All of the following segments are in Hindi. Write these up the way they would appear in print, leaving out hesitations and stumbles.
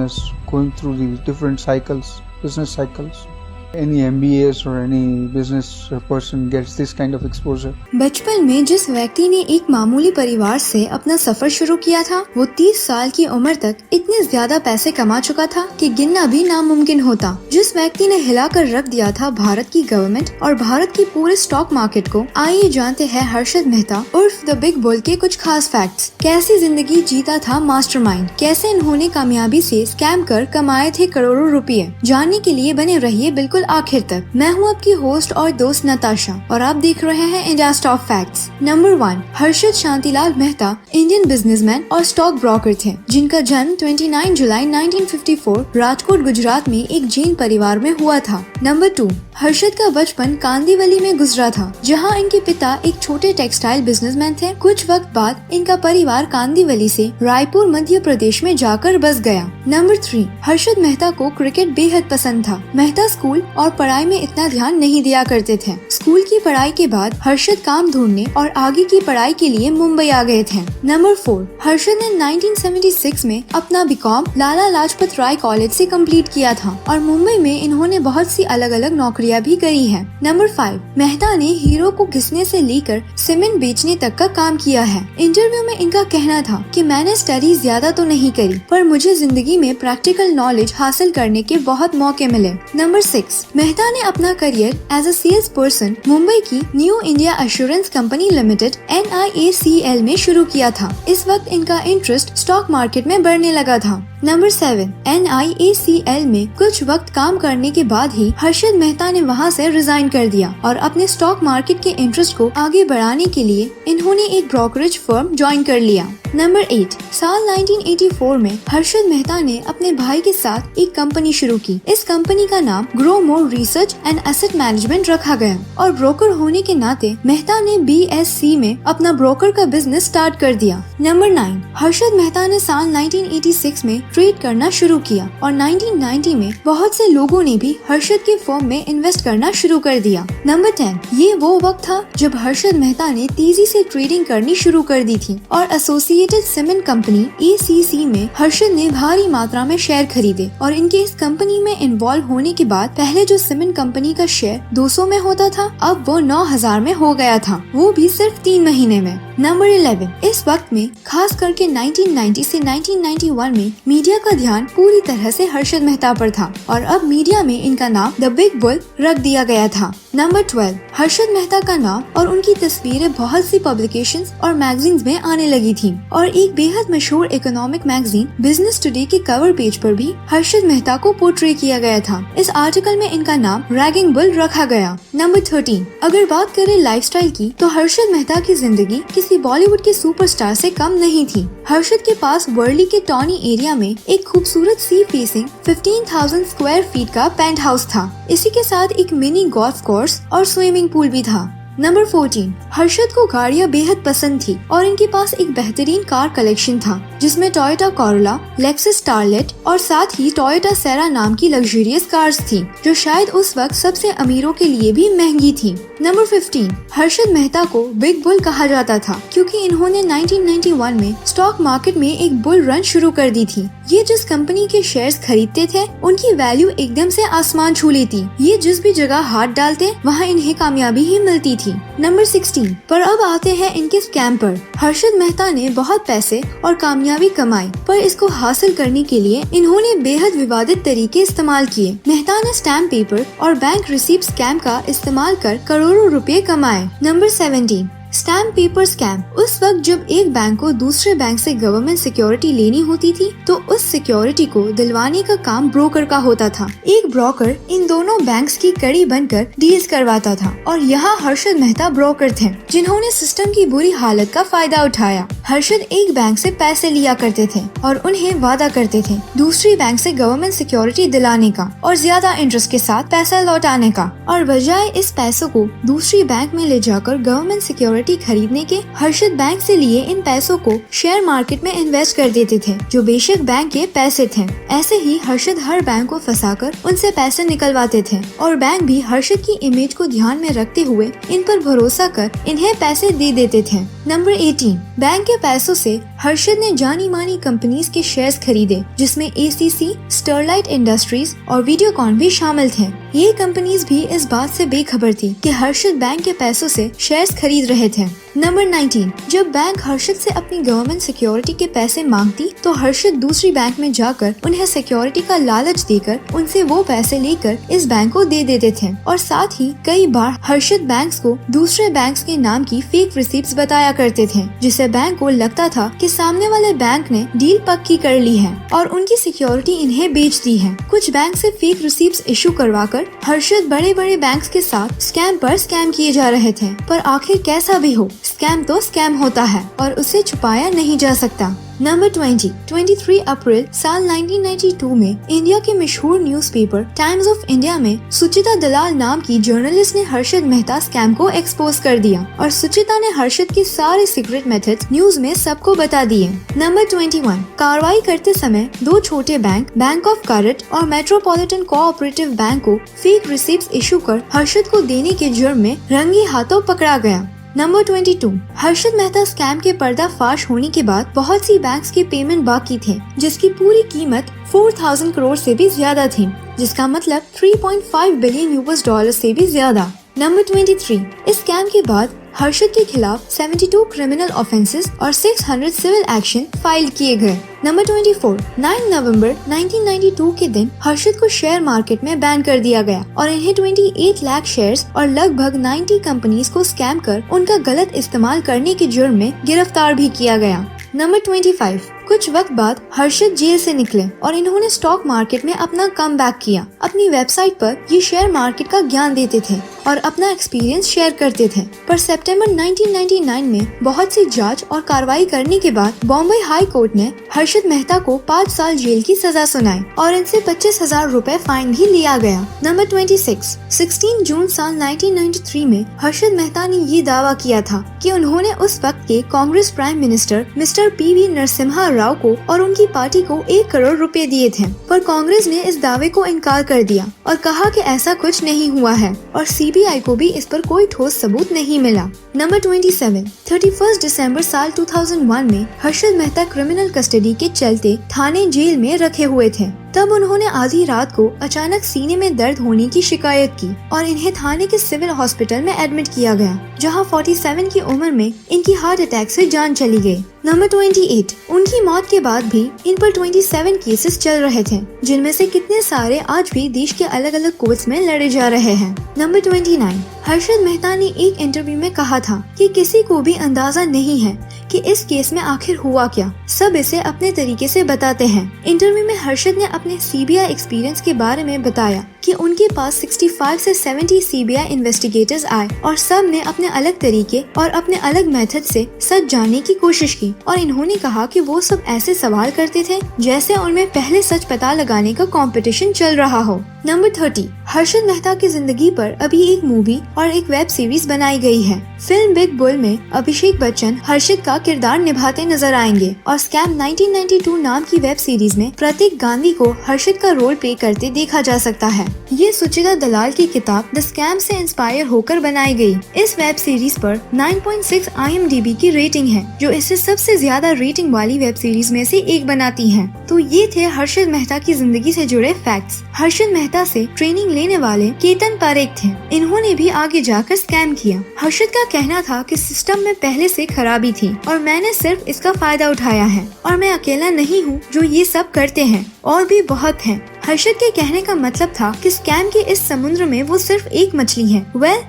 business, going through the different cycles, business cycles. Any MBAs or any business person gets this kind of exposure. बचपन में जिस व्यक्ति ने एक मामूली परिवार से अपना सफर शुरू किया था, वो 30 साल की उम्र तक इतने ज्यादा पैसे कमा चुका था कि गिनना भी नामुमकिन होता। जिस व्यक्ति ने हिलाकर रख दिया था भारत की गवर्नमेंट और भारत की पूरे स्टॉक मार्केट को, आइए जानते हैं हर्षद मेहता उर्फ द बिग बुल के कुछ खास फैक्ट्स। कैसी जिंदगी जीता था मास्टरमाइंड, कैसे इन्होंने कामयाबी से स्कैम कर कमाए थे करोड़ों रुपए। जानने के लिए बने रहिए बिल्कुल आखिर तक। मैं हूँ आपकी होस्ट और दोस्त नताशा और आप देख रहे हैं India top facts. Number 1, Harshad Shantilal Mehta Indian businessman और स्टॉक ब्रोकर थे, जिनका जन्म 29 जुलाई 1954 राजकोट गुजरात में एक जैन परिवार में हुआ था। नंबर 2, हर्षद का बचपन कांदीवली में गुजरा था, जहां इनके पिता एक छोटे टेक्सटाइल बिजनेसमैन थे। कुछ वक्त बाद इनका परिवार कांदीवली से रायपुर मध्य प्रदेश में जाकर बस गया। नंबर 3, हर्षद मेहता को क्रिकेट बेहद पसंद था। मेहता स्कूल और पढ़ाई में इतना ध्यान नहीं दिया करते थे। स्कूल की पढ़ाई के बाद हर्षद काम ढूंढने और आगे की पढ़ाई के लिए मुंबई आ गए थे। नंबर 4, हर्षद ने 1976 में अपना बीकॉम लाला लाजपत राय कॉलेज से कंप्लीट किया था और मुंबई में इन्होंने बहुत सी अलग अलग नौकरियां भी करी है। नंबर 5, मेहता ने हीरो को घिसने से लेकर सीमेंट बेचने तक का काम किया है। इंटरव्यू में इनका कहना था कि मैंने स्टडी ज्यादा तो नहीं करी, पर मुझे जिंदगी में प्रैक्टिकल नॉलेज हासिल करने के बहुत मौके मिले। नंबर 6, मेहता ने अपना career as a sales person Mumbai की New India Assurance company limited NIACL में शुरू किया था। इस वक्त इनका इंटरेस्ट स्टॉक मार्केट में बढ़ने लगा था। नंबर 7, NIACL में कुछ वक्त काम करने के बाद ही हर्षद मेहता ने वहां से रिजाइन कर दिया और अपने स्टॉक मार्केट के इंटरेस्ट को आगे बढ़ाने के लिए इन्होंने एक ब्रोकरेज फर्म ज्वाइन कर लिया। नंबर 8, साल 1984 में हर्षद मेहता ने अपने भाई के साथ एक कंपनी शुरू की। इस कंपनी का नाम grow more research and asset management रखा गया और ब्रोकर होने के नाते मेहता ने BSC में अपना ब्रोकर का बिजनेस स्टार्ट कर दिया। नंबर 9, हर्षद मेहता ने साल 1986 में ट्रेड करना शुरू किया और 1990 में बहुत से लोगों ने भी हर्षद के फर्म में इन्वेस्ट करना शुरू कर दिया। नंबर 10, ये वो वक्त था जब हर्षद मेहता ने तेजी से ट्रेडिंग करनी शुरू कर दी थी और एसोसिएटेड सीमेंट कंपनी ACC में हर्षद ने भारी मात्रा में शेयर खरीदे और इनके इस कंपनी में इन्वॉल्व होने के बाद पहले जो सीमेंट कंपनी का शेयर 200 में होता था, अब वो 9000 में हो गया था, वो भी सिर्फ 3 महीने में। नंबर 11, इस वक्त में खास करके 1990 से 1991 में मीडिया का ध्यान पूरी तरह से हर्षद मेहता पर था और अब मीडिया में इनका नाम द बिग बुल रख दिया गया था। नंबर 12, हर्षद मेहता का नाम और उनकी तस्वीरें बहुत सी पब्लिकेशंस और मैगजीन्स में आने लगी थी और एक बेहद मशहूर इकोनॉमिक मैगजीन बिजनेस टुडे के कवर पेज पर भी हर्षद मेहता को पोर्ट्रे किया गया था। इस आर्टिकल में इनका नाम रैगिंग बुल रखा गया। नंबर 13, अगर बात करें लाइफस्टाइल की तो हर्षद मेहता की जिंदगी किसी बॉलीवुड के सुपरस्टार से कम नहीं थी। हर्षद के पास वर्ली के टॉनी एरिया में एक खूबसूरत सी फेसिंग 15,000 स्क्वायर फीट का पेंट हाउस था। इसी के साथ एक मिनी गोल्फ कोर्स और स्विमिंग पूल भी था। नंबर 14, हर्षद को गाड़ियां बेहद पसंद थी और इनके पास एक बेहतरीन कार कलेक्शन था, जिसमें टोयोटा कोरोला, लेक्सस स्टारलेट और साथ ही टोयोटा सेरा नाम की लग्जरियस कार्स थी, जो शायद उस वक्त सबसे अमीरों के लिए भी महंगी थी। नंबर 15, हर्षद मेहता को बिग बुल कहा जाता था क्योंकि इन्होंने 1991 में स्टॉक मार्केट में एक बुल रन शुरू कर दी थी। ये जिस कंपनी के शेयर्स खरीदते थे, उनकी वैल्यू एकदम से आसमान छू लेती। ये जिस भी जगह हाथ डालते, वहाँ इन्हें कामयाबी ही मिलती थी। नंबर 16, पर अब आते हैं इनके स्कैम पर। हर्षद मेहता ने बहुत पैसे और कामयाबी कमाई, पर इसको हासिल करने के लिए इन्होंने बेहद विवादित तरीके इस्तेमाल किए। मेहता ने स्टैम्प पेपर और बैंक रिसीप्ट स्कैम का इस्तेमाल कर करोड़ों रुपए कमाए। Number 17, stamp paper scam. उस वक्त जब एक बैंक को दूसरे बैंक से गवर्नमेंट सिक्योरिटी लेनी होती थी, तो उस सिक्योरिटी को दिलवाने का काम ब्रोकर का होता था। एक ब्रोकर इन दोनों बैंक्स की कड़ी बनकर डील्स करवाता था और यहाँ हर्षद मेहता ब्रोकर थे, जिन्होंने सिस्टम की बुरी हालत का फायदा उठाया। हर्षद एक बैंक से पैसे लिया करते थे और उन्हें वादा करते थे दूसरी बैंक से गवर्नमेंट सिक्योरिटी दिलाने का और ज्यादा इंटरेस्ट के साथ पैसा लौटाने का, और बजाय इस पैसों को दूसरी बैंक में ले जाकर गवर्नमेंट सिक्योरिटी प्रॉपर्टी खरीदने के हर्षद बैंक से लिए इन पैसों को शेयर मार्केट में इन्वेस्ट कर देते थे, जो बेशक बैंक के पैसे थे। ऐसे ही हर्षद हर बैंक को फंसाकर उनसे पैसे निकलवाते थे और बैंक भी हर्षद की इमेज को ध्यान में रखते हुए इन पर भरोसा कर इन्हें पैसे दे देते थे। नंबर 18, बैंक के पैसों से हर्षद ने जानी मानी कंपनीज के शेयर्स खरीदे, जिसमें ACC, स्टरलाइट इंडस्ट्रीज और वीडियोकॉन भी शामिल थे। ये कंपनीज भी इस बात से बेखबर थी कि हर्षद बैंक के पैसों से शेयर्स खरीद रहे थे। नंबर 19, जब बैंक हर्षद से अपनी गवर्नमेंट सिक्योरिटी के पैसे मांगती तो हर्षद दूसरी बैंक में जाकर उन्हें सिक्योरिटी का लालच देकर उनसे वो पैसे लेकर इस बैंक को दे देते थे और साथ ही कई बार हर्षद बैंक्स को दूसरे बैंक्स के नाम की फेक रिसीप्ट्स बताया करते थे, जिससे बैंक को लगता था कि सामने वाले बैंक ने डील पक्की कर ली है और उनकी सिक्योरिटी इन्हें बेच दी है। कुछ बैंक से फेक रिसीप्ट्स इशू करवाकर हर्षद बड़े बड़े बैंक्स के साथ स्कैम पर स्कैम किए जा रहे थे, पर आखिर कैसा भी हो, स्कैम तो स्कैम होता है और उसे छुपाया नहीं जा सकता। नंबर 20, 23 अप्रैल साल 1992 में इंडिया के मशहूर न्यूज़पेपर टाइम्स ऑफ इंडिया में सुचिता दलाल नाम की जर्नलिस्ट ने हर्षद मेहता स्कैम को एक्सपोज कर दिया और सुचिता ने हर्षद के सारे सीक्रेट मेथड्स न्यूज में सबको बता दिए। नंबर 21, कार्रवाई करते समय दो छोटे बैंक ऑफ करट और मेट्रोपॉलिटन कोऑपरेटिव बैंक को फेक रिसीप्ट्स इशू कर हर्षद को देने के जुर्म में रंगे हाथों पकड़ा गया। नंबर 22, हर्षद मेहता स्कैम के पर्दाफाश होने के बाद बहुत सी बैंक्स के पेमेंट बाकी थे, जिसकी पूरी कीमत 4000 करोड़ से भी ज्यादा थी, जिसका मतलब 3.5 बिलियन $, से भी ज्यादा। नंबर 23, इस स्कैम के बाद हर्षद के खिलाफ 72 क्रिमिनल ऑफेंसेस और 600 सिविल एक्शन फाइल किए गए। नंबर 24, 9 नवंबर 1992 के दिन हर्षद को शेयर मार्केट में बैन कर दिया गया और इन्हें 28 लाख शेयर्स और लगभग 90 कंपनीज को स्कैम कर उनका गलत इस्तेमाल करने के जुर्म में गिरफ्तार भी किया गया। नंबर 25, कुछ वक्त बाद हर्षद जेल से निकले और इन्होंने स्टॉक मार्केट में अपना कमबैक किया। अपनी वेबसाइट पर ये शेयर मार्केट का ज्ञान देते थे और अपना एक्सपीरियंस शेयर करते थे, पर सितंबर 1999 में बहुत सी जांच और कार्रवाई करने के बाद बॉम्बे हाई कोर्ट ने हर्षद मेहता को 5 साल जेल की सजा सुनाई और इनसे 25,000 रुपए फाइन भी लिया गया। नंबर 26, 16 जून साल 1993 में हर्षद मेहता ने ये दावा किया था कि उन्होंने उस वक्त के Congress prime minister mister PV Narasimha Rao को और उनकी पार्टी को 1 करोड़ रुपए दिए थे, पर कांग्रेस ने इस दावे को इनकार कर दिया और कहा कि ऐसा कुछ नहीं हुआ है और CBI को भी इस पर कोई ठोस सबूत नहीं मिला। नंबर 27, 31 दिसंबर साल 2001 में हर्षद मेहता क्रिमिनल कस्टडी के चलते थाने जेल में रखे हुए थे। तब उन्होंने आधी रात को अचानक सीने में दर्द होने की शिकायत की और इन्हें थाने के सिविल हॉस्पिटल में एडमिट किया गया, जहां 47 की उम्र में इनकी हार्ट अटैक से जान चली गई। नंबर 28, उनकी मौत के बाद भी इन पर 27 केसेस चल रहे थे, जिनमें से कितने सारे आज भी देश के अलग अलग कोर्ट्स में लड़े जा रहे हैं। नंबर 29, हर्षद मेहता ने एक इंटरव्यू में कहा था कि किसी को भी अंदाजा नहीं है कि इस केस में आखिर हुआ क्या, सब इसे अपने तरीके से बताते हैं। इंटरव्यू में हर्षद ने अपने CBI एक्सपीरियंस के बारे में बताया कि उनके पास 65 से 70 CBI इन्वेस्टिगेटर्स आए और सब ने अपने अलग तरीके और अपने अलग मेथड से सच जानने की कोशिश की और इन्होंने कहा कि वो सब ऐसे सवाल करते थे जैसे उनमें पहले सच पता लगाने का कंपटीशन चल रहा हो। नंबर 30, हर्षद मेहता की जिंदगी पर अभी एक मूवी और एक वेब सीरीज बनाई गई है। फिल्म बिग बुल में अभिषेक बच्चन हर्षद का किरदार निभाते नजर आएंगे और स्कैम 1992 नाम की वेब सीरीज में प्रतीक गांधी को हर्षद का रोल प्ले करते देखा जा सकता है। ये सुचिता दलाल की किताब द स्कैम से इंस्पायर होकर बनाई गई। इस वेब सीरीज पर 9.6 IMDb की रेटिंग है, जो इसे सबसे ज्यादा रेटिंग वाली वेब सीरीज में से एक बनाती है। तो ये थे हर्षद मेहता की जिंदगी से जुड़े फैक्ट्स। हर्षद मेहता से ट्रेनिंग लेने वाले केतन पारेख थे। इन्होंने भी आगे जाकर स्कैम किया। हर्षद का कहना था कि सिस्टम में पहले से खराबी थी और मैंने सिर्फ इसका फायदा उठाया है और मैं अकेला नहीं हूँ जो ये सब करते हैं, और भी बहुत हैं। हर्षद के कहने का मतलब था कि स्कैम के इस समुद्र में वो सिर्फ एक मछली है।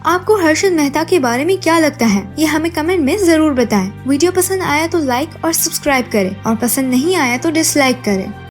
आपको हर्षद मेहता के बारे में क्या लगता है, ये हमें कमेंट में जरूर बताएं। वीडियो पसंद आया तो लाइक और सब्सक्राइब करें और पसंद नहीं आया तो डिसलाइक करें।